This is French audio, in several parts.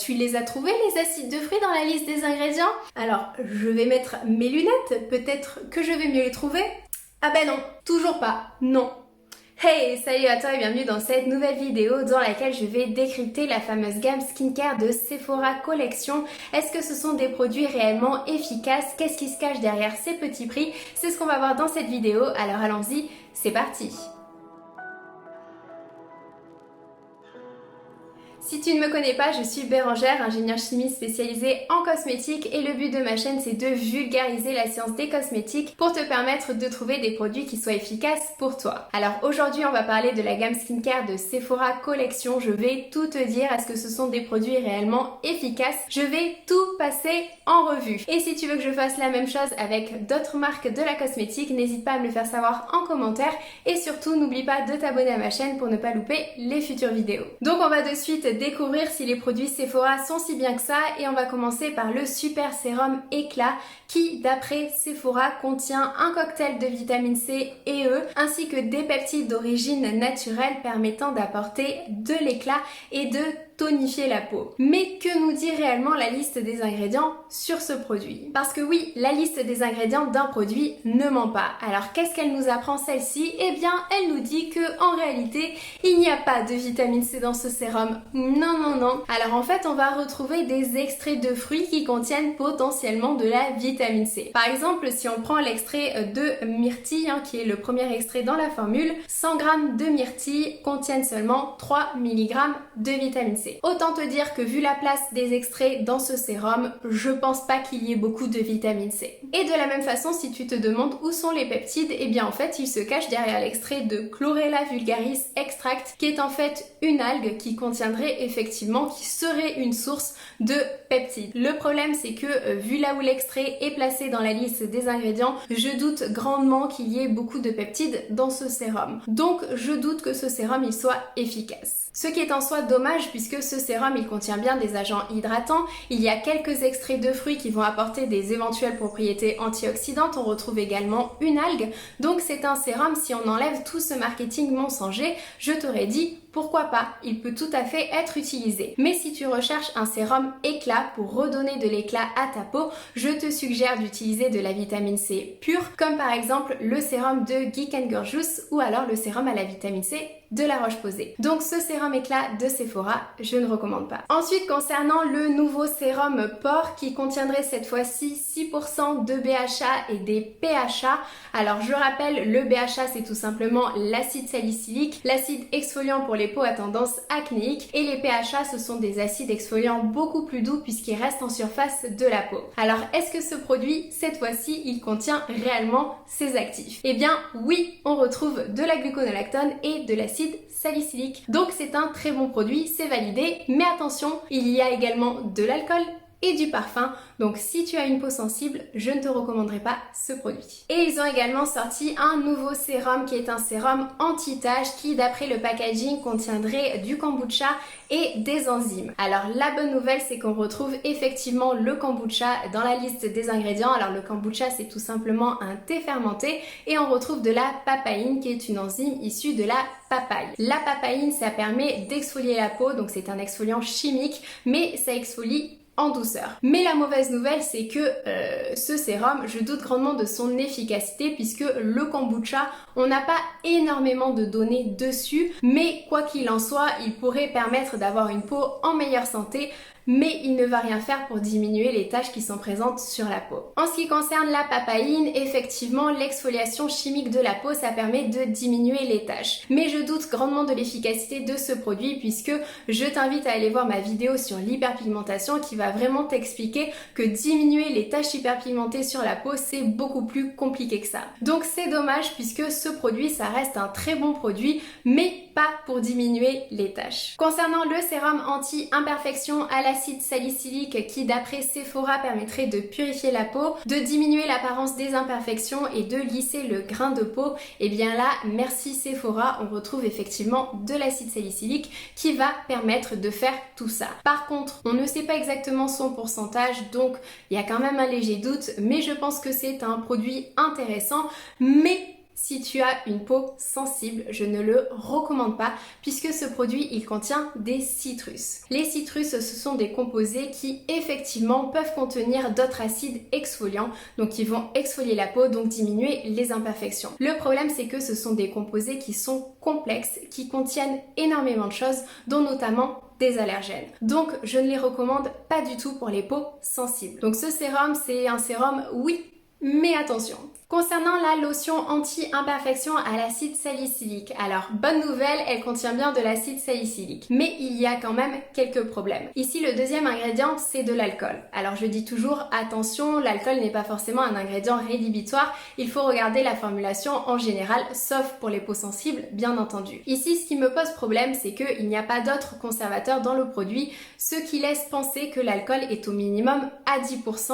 tu les as trouvés les acides de fruits dans la liste des ingrédients? Alors, je vais mettre mes lunettes, peut-être que je vais mieux les trouver. Ah ben non, toujours pas, non. Hey, salut à toi et bienvenue dans cette nouvelle vidéo dans laquelle je vais décrypter la fameuse gamme skincare de Sephora Collection. Est-ce que ce sont des produits réellement efficaces? Qu'est-ce qui se cache derrière ces petits prix? C'est ce qu'on va voir dans cette vidéo, alors allons-y, c'est parti! Si tu ne me connais pas, je suis Bérangère, ingénieure chimie spécialisée en cosmétiques et le but de ma chaîne c'est de vulgariser la science des cosmétiques pour te permettre de trouver des produits qui soient efficaces pour toi. Alors aujourd'hui on va parler de la gamme skincare de Sephora Collection, je vais tout te dire, est-ce que ce sont des produits réellement efficaces? Je vais tout passer en revue. Et si tu veux que je fasse la même chose avec d'autres marques de la cosmétique, n'hésite pas à me le faire savoir en commentaire et surtout n'oublie pas de t'abonner à ma chaîne pour ne pas louper les futures vidéos. Donc on va de suite découvrir si les produits Sephora sont si bien que ça et on va commencer par le Super Sérum Éclat qui d'après Sephora contient un cocktail de vitamine C et E ainsi que des peptides d'origine naturelle permettant d'apporter de l'éclat et de tonifier la peau. Mais que nous dit réellement la liste des ingrédients sur ce produit? Parce que oui, la liste des ingrédients d'un produit ne ment pas. Alors qu'est-ce qu'elle nous apprend celle-ci? Eh bien, elle nous dit que en réalité, il n'y a pas de vitamine C dans ce sérum. Non. Alors en fait, on va retrouver des extraits de fruits qui contiennent potentiellement de la vitamine C. Par exemple, si on prend l'extrait de myrtille, qui est le premier extrait dans la formule, 100 g de myrtille contiennent seulement 3 mg de vitamine C. Autant te dire que vu la place des extraits dans ce sérum, je pense pas qu'il y ait beaucoup de vitamine C. Et de la même façon, si tu te demandes où sont les peptides, eh bien en fait, ils se cachent derrière l'extrait de Chlorella vulgaris extract, qui est en fait une algue qui contiendrait effectivement, qui serait une source de peptides. Le problème, c'est que vu là où l'extrait est placé dans la liste des ingrédients, je doute grandement qu'il y ait beaucoup de peptides dans ce sérum. Donc, je doute que ce sérum il soit efficace. Ce qui est en soi dommage puisque ce sérum il contient bien des agents hydratants, il y a quelques extraits de fruits qui vont apporter des éventuelles propriétés antioxydantes, on retrouve également une algue, donc c'est un sérum, si on enlève tout ce marketing mensonger, je t'aurais dit pourquoi pas, il peut tout à fait être utilisé. Mais si tu recherches un sérum éclat pour redonner de l'éclat à ta peau, je te suggère d'utiliser de la vitamine C pure, comme par exemple le sérum de Geek & Gorgeous ou alors le sérum à la vitamine C de La Roche-Posay. Donc ce sérum éclat de Sephora, je ne recommande pas. Ensuite, concernant le nouveau sérum pore qui contiendrait cette fois-ci 6% de BHA et des PHA. Alors je rappelle, le BHA c'est tout simplement l'acide salicylique, l'acide exfoliant pour les peaux à tendance acnéique et les PHA ce sont des acides exfoliants beaucoup plus doux puisqu'ils restent en surface de la peau. Alors est-ce que ce produit, cette fois-ci, il contient réellement ces actifs? Eh bien oui, on retrouve de la gluconolactone et de l'acide salicylique. Donc c'est un très bon produit, c'est validé, mais attention, il y a également de l'alcool et du parfum, donc si tu as une peau sensible, je ne te recommanderai pas ce produit. Et ils ont également sorti un nouveau sérum qui est un sérum anti-taches qui d'après le packaging contiendrait du kombucha et des enzymes. Alors la bonne nouvelle c'est qu'on retrouve effectivement le kombucha dans la liste des ingrédients. Alors le kombucha c'est tout simplement un thé fermenté et on retrouve de la papaïne qui est une enzyme issue de la papaye. La papaïne ça permet d'exfolier la peau, donc c'est un exfoliant chimique mais ça exfolie en douceur. Mais la mauvaise nouvelle c'est que ce sérum, je doute grandement de son efficacité puisque le kombucha, on n'a pas énormément de données dessus, mais quoi qu'il en soit, il pourrait permettre d'avoir une peau en meilleure santé, mais il ne va rien faire pour diminuer les taches qui sont présentes sur la peau. En ce qui concerne la papaïne, effectivement, l'exfoliation chimique de la peau, ça permet de diminuer les taches. Mais je doute grandement de l'efficacité de ce produit puisque je t'invite à aller voir ma vidéo sur l'hyperpigmentation qui va vraiment t'expliquer que diminuer les taches hyperpigmentées sur la peau, c'est beaucoup plus compliqué que ça. Donc c'est dommage puisque ce produit, ça reste un très bon produit, mais pas pour diminuer les taches. Concernant le sérum anti-imperfection à l'acide salicylique qui d'après Sephora permettrait de purifier la peau, de diminuer l'apparence des imperfections et de lisser le grain de peau, et bien là, merci Sephora, on retrouve effectivement de l'acide salicylique qui va permettre de faire tout ça. Par contre, on ne sait pas exactement son pourcentage, donc il y a quand même un léger doute, mais je pense que c'est un produit intéressant, mais si tu as une peau sensible, je ne le recommande pas puisque ce produit il contient des citrus. Les citrus ce sont des composés qui effectivement peuvent contenir d'autres acides exfoliants, donc qui vont exfolier la peau, donc diminuer les imperfections. Le problème c'est que ce sont des composés qui sont complexes, qui contiennent énormément de choses, dont notamment des allergènes. Donc je ne les recommande pas du tout pour les peaux sensibles. Donc ce sérum c'est un sérum oui, mais attention. Concernant la lotion anti-imperfection à l'acide salicylique, alors bonne nouvelle, elle contient bien de l'acide salicylique, mais il y a quand même quelques problèmes. Ici le deuxième ingrédient c'est de l'alcool. Alors je dis toujours attention, l'alcool n'est pas forcément un ingrédient rédhibitoire, il faut regarder la formulation en général, sauf pour les peaux sensibles bien entendu. Ici ce qui me pose problème c'est qu'il n'y a pas d'autres conservateurs dans le produit, ce qui laisse penser que l'alcool est au minimum à 10%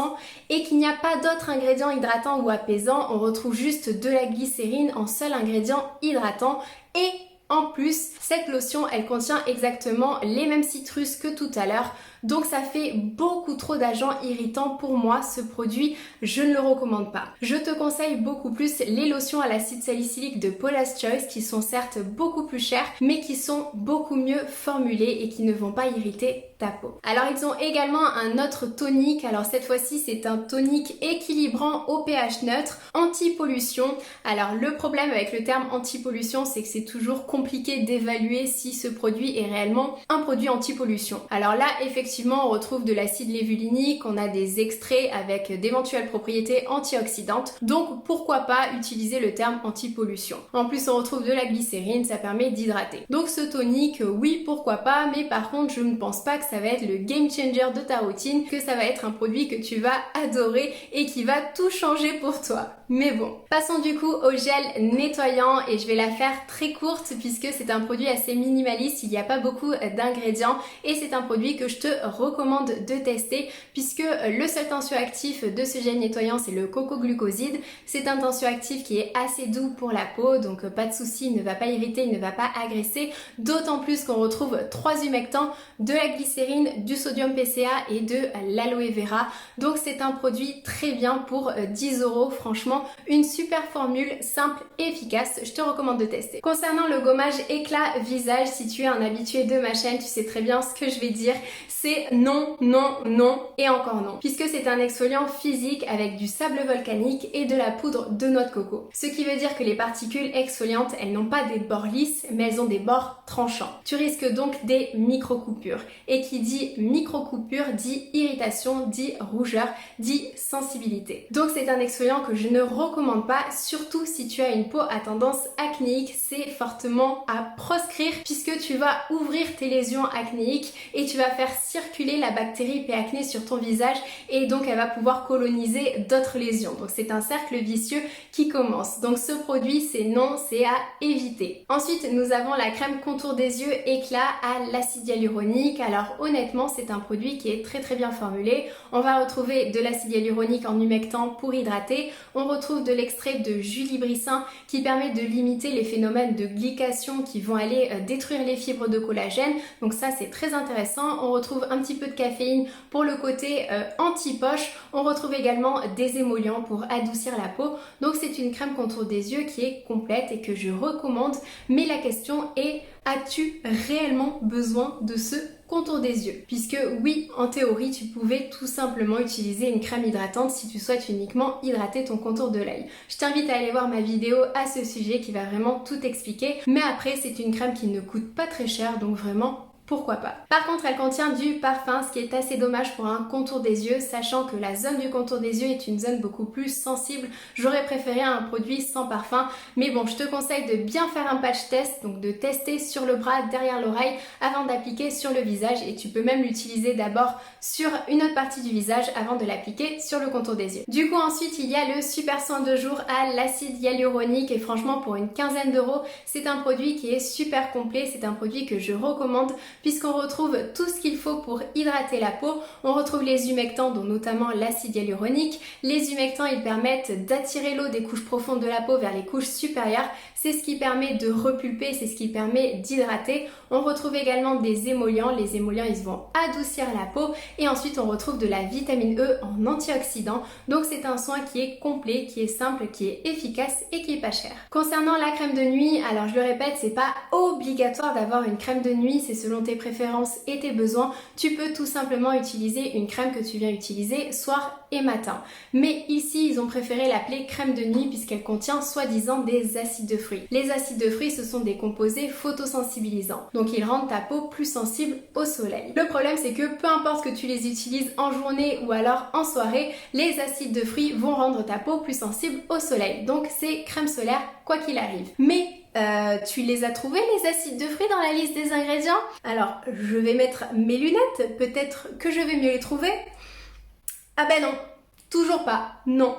et qu'il n'y a pas d'autres ingrédients hydratants ou apaisants. On retrouve juste de la glycérine en seul ingrédient hydratant et en plus, cette lotion, elle contient exactement les mêmes citrus que tout à l'heure. Donc ça fait beaucoup trop d'agents irritants pour moi, ce produit, je ne le recommande pas. Je te conseille beaucoup plus les lotions à l'acide salicylique de Paula's Choice qui sont certes beaucoup plus chères mais qui sont beaucoup mieux formulées et qui ne vont pas irriter ta peau. Alors ils ont également un autre tonique, alors cette fois-ci c'est un tonique équilibrant au pH neutre, anti-pollution. Alors le problème avec le terme anti-pollution c'est que c'est toujours compliqué d'évaluer si ce produit est réellement un produit anti-pollution. Alors là effectivement on retrouve de l'acide lévulinique, on a des extraits avec d'éventuelles propriétés antioxydantes, donc pourquoi pas utiliser le terme anti-pollution. En plus on retrouve de la glycérine, ça permet d'hydrater. Donc ce tonique, oui pourquoi pas, mais par contre je ne pense pas que ça va être le game changer de ta routine, que ça va être un produit que tu vas adorer et qui va tout changer pour toi. Mais bon, passons du coup au gel nettoyant et je vais la faire très courte puisque c'est un produit assez minimaliste, il n'y a pas beaucoup d'ingrédients et c'est un produit que je te recommande de tester puisque le seul tensioactif de ce gel nettoyant c'est le coco-glucoside. C'est un tensioactif qui est assez doux pour la peau, donc pas de souci, il ne va pas irriter, il ne va pas agresser, d'autant plus qu'on retrouve 3 humectants, de la glycérine, du sodium PCA et de l'aloe vera. Donc c'est un produit très bien pour 10 €, franchement une super formule simple et efficace, je te recommande de tester. Concernant le gommage éclat visage, si tu es un habitué de ma chaîne, tu sais très bien ce que je vais dire, c'est non, non, non et encore non, puisque c'est un exfoliant physique avec du sable volcanique et de la poudre de noix de coco. Ce qui veut dire que les particules exfoliantes, elles n'ont pas des bords lisses, mais elles ont des bords tranchants. Tu risques donc des micro-coupures. Et qui dit micro-coupure dit irritation, dit rougeur, dit sensibilité. Donc c'est un exfoliant que je ne recommande pas, surtout si tu as une peau à tendance acnéique, c'est fortement à proscrire puisque tu vas ouvrir tes lésions acnéiques et tu vas faire circuler la bactérie P-acné sur ton visage et donc elle va pouvoir coloniser d'autres lésions. Donc c'est un cercle vicieux qui commence. Donc ce produit c'est non, c'est à éviter. Ensuite nous avons la crème contour des yeux éclat à l'acide hyaluronique. Alors honnêtement c'est un produit qui est très bien formulé. On va retrouver de l'acide hyaluronique en humectant pour hydrater. On retrouve de l'extrait de jus librissin qui permet de limiter les phénomènes de glycation qui vont aller détruire les fibres de collagène. Donc ça c'est très intéressant. On retrouve un petit peu de caféine pour le côté anti-poche. On retrouve également des émollients pour adoucir la peau. Donc c'est une crème contour des yeux qui est complète et que je recommande. Mais la question est, as-tu réellement besoin de ce contour des yeux? Puisque oui, en théorie, tu pouvais tout simplement utiliser une crème hydratante si tu souhaites uniquement hydrater ton contour de l'œil. Je t'invite à aller voir ma vidéo à ce sujet qui va vraiment tout expliquer. Mais après, c'est une crème qui ne coûte pas très cher, donc vraiment pourquoi pas. Par contre, elle contient du parfum, ce qui est assez dommage pour un contour des yeux, sachant que la zone du contour des yeux est une zone beaucoup plus sensible. J'aurais préféré un produit sans parfum, mais bon, je te conseille de bien faire un patch test, donc de tester sur le bras, derrière l'oreille, avant d'appliquer sur le visage, et tu peux même l'utiliser d'abord sur une autre partie du visage avant de l'appliquer sur le contour des yeux. Du coup, ensuite, il y a le super soin de jour à l'acide hyaluronique, et franchement, pour une quinzaine d'euros, c'est un produit qui est super complet, c'est un produit que je recommande puisqu'on retrouve tout ce qu'il faut pour hydrater la peau. On retrouve les humectants, dont notamment l'acide hyaluronique. Les humectants, ils permettent d'attirer l'eau des couches profondes de la peau vers les couches supérieures. C'est ce qui permet de repulper, c'est ce qui permet d'hydrater. On retrouve également des émollients. Les émollients, ils vont adoucir la peau. Et ensuite, on retrouve de la vitamine E en antioxydant. Donc c'est un soin qui est complet, qui est simple, qui est efficace et qui est pas cher. Concernant la crème de nuit, alors je le répète, c'est pas obligatoire d'avoir une crème de nuit, c'est selon tes préférences et tes besoins. Tu peux tout simplement utiliser une crème que tu viens utiliser soir et matin. Mais ici, ils ont préféré l'appeler crème de nuit puisqu'elle contient soi-disant des acides de fruits. Les acides de fruits, ce sont des composés photosensibilisants. Donc ils rendent ta peau plus sensible au soleil. Le problème, c'est que peu importe que tu les utilises en journée ou alors en soirée, les acides de fruits vont rendre ta peau plus sensible au soleil. Donc c'est crème solaire quoi qu'il arrive. Mais tu les as trouvés, les acides de fruits, dans la liste des ingrédients? Alors, je vais mettre mes lunettes, peut-être que je vais mieux les trouver. Ah ben non, toujours pas, non.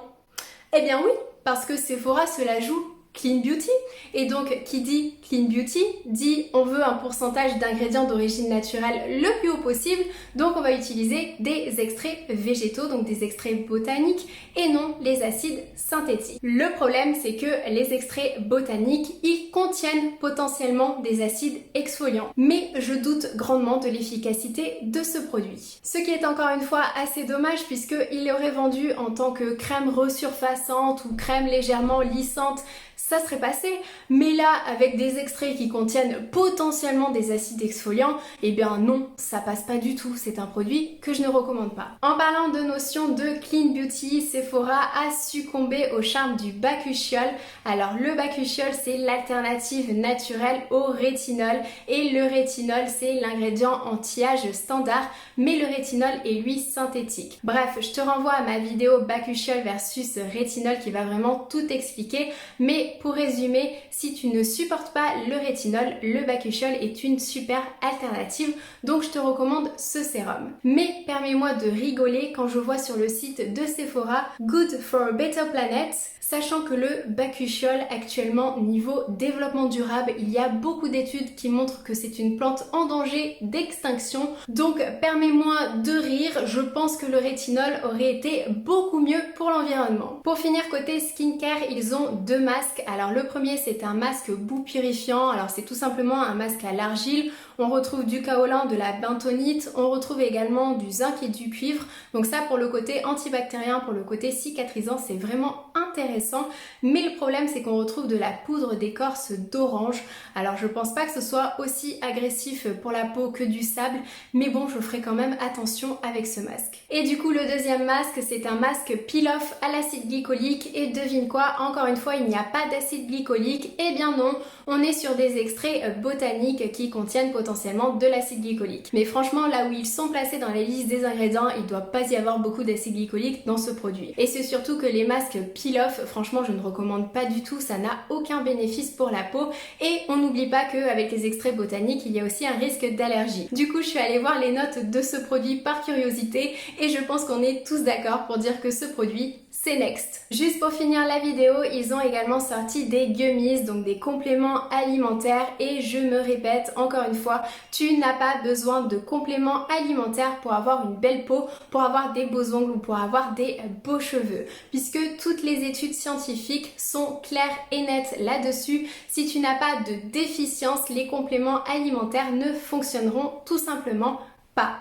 Eh bien oui, parce que Sephora se la joue Clean Beauty. Et donc, qui dit Clean Beauty, dit on veut un pourcentage d'ingrédients d'origine naturelle le plus haut possible. Donc, on va utiliser des extraits végétaux, donc des extraits botaniques, et non les acides synthétiques. Le problème, c'est que les extraits botaniques, ils contiennent potentiellement des acides exfoliants. Mais je doute grandement de l'efficacité de ce produit. Ce qui est encore une fois assez dommage puisqu'il aurait vendu en tant que crème resurfaçante ou crème légèrement lissante, ça serait passé, mais là, avec des extraits qui contiennent potentiellement des acides exfoliants, eh bien non, ça passe pas du tout, c'est un produit que je ne recommande pas. En parlant de notion de clean beauty, Sephora a succombé au charme du bakuchiol. Alors le bakuchiol, c'est l'alternative naturelle au rétinol, et le rétinol, c'est l'ingrédient anti-âge standard, mais le rétinol est lui synthétique. Bref, je te renvoie à ma vidéo bakuchiol versus rétinol qui va vraiment tout expliquer, mais pour résumer, si tu ne supportes pas le rétinol, le bakuchiol est une super alternative, donc je te recommande ce sérum. Mais permets-moi de rigoler quand je vois sur le site de Sephora Good for a Better Planet, sachant que le bakuchiol actuellement niveau développement durable, il y a beaucoup d'études qui montrent que c'est une plante en danger d'extinction, donc permets-moi de rire, je pense que le rétinol aurait été beaucoup mieux pour l'environnement. Pour finir, côté skincare, ils ont deux masques. Alors le premier, c'est un masque boue purifiant, alors c'est tout simplement un masque à l'argile. On retrouve du kaolin, de la bentonite, on retrouve également du zinc et du cuivre. Donc ça, pour le côté antibactérien, pour le côté cicatrisant, c'est vraiment intéressant. Mais le problème, c'est qu'on retrouve de la poudre d'écorce d'orange. Alors je pense pas que ce soit aussi agressif pour la peau que du sable, mais bon, je ferai quand même attention avec ce masque. Et du coup, le deuxième masque, c'est un masque peel-off à l'acide glycolique. Et devine quoi, encore une fois, il n'y a pas d'acide glycolique. Eh bien non, on est sur des extraits botaniques qui contiennent potentiellement de l'acide glycolique. Mais franchement, là où ils sont placés dans la liste des ingrédients, il ne doit pas y avoir beaucoup d'acide glycolique dans ce produit. Et c'est surtout que les masques peel-off, franchement, je ne recommande pas du tout, ça n'a aucun bénéfice pour la peau. Et on n'oublie pas qu'avec les extraits botaniques, il y a aussi un risque d'allergie. Du coup, je suis allée voir les notes de ce produit par curiosité et je pense qu'on est tous d'accord pour dire que ce produit, c'est next. Juste pour finir la vidéo, ils ont également sorti des gummies, donc des compléments alimentaires, et je me répète encore une fois, tu n'as pas besoin de compléments alimentaires pour avoir une belle peau, pour avoir des beaux ongles ou pour avoir des beaux cheveux, puisque toutes les études scientifiques sont claires et nettes là-dessus. Si tu n'as pas de déficience, les compléments alimentaires ne fonctionneront tout simplement pas.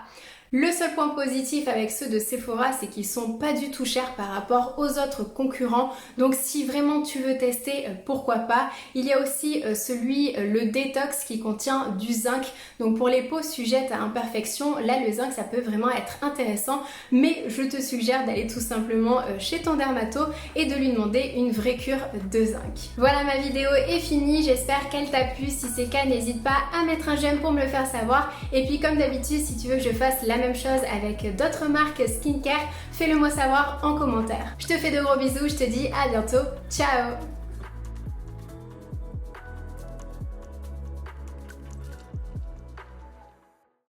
Le seul point positif avec ceux de Sephora, c'est qu'ils sont pas du tout chers par rapport aux autres concurrents. Donc si vraiment tu veux tester, pourquoi pas. Il y a aussi le détox qui contient du zinc. Donc pour les peaux sujettes à imperfection, là le zinc ça peut vraiment être intéressant. Mais je te suggère d'aller tout simplement chez ton dermato et de lui demander une vraie cure de zinc. Voilà, ma vidéo est finie. J'espère qu'elle t'a plu. Si c'est le cas, n'hésite pas à mettre un j'aime pour me le faire savoir. Et puis comme d'habitude, si tu veux que je fasse la même chose avec d'autres marques skincare, fais-le moi savoir en commentaire. Je te fais de gros bisous, je te dis à bientôt, ciao!